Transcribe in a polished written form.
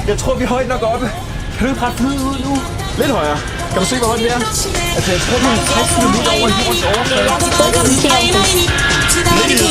Jeg tror, vi er højt nok oppe. Kan du ikke rette flyet ud nu? Lidt højere. Kan du se, hvor højt vi er? Altså, jeg tror, vi er 60 km over jordens overflade. Lidt i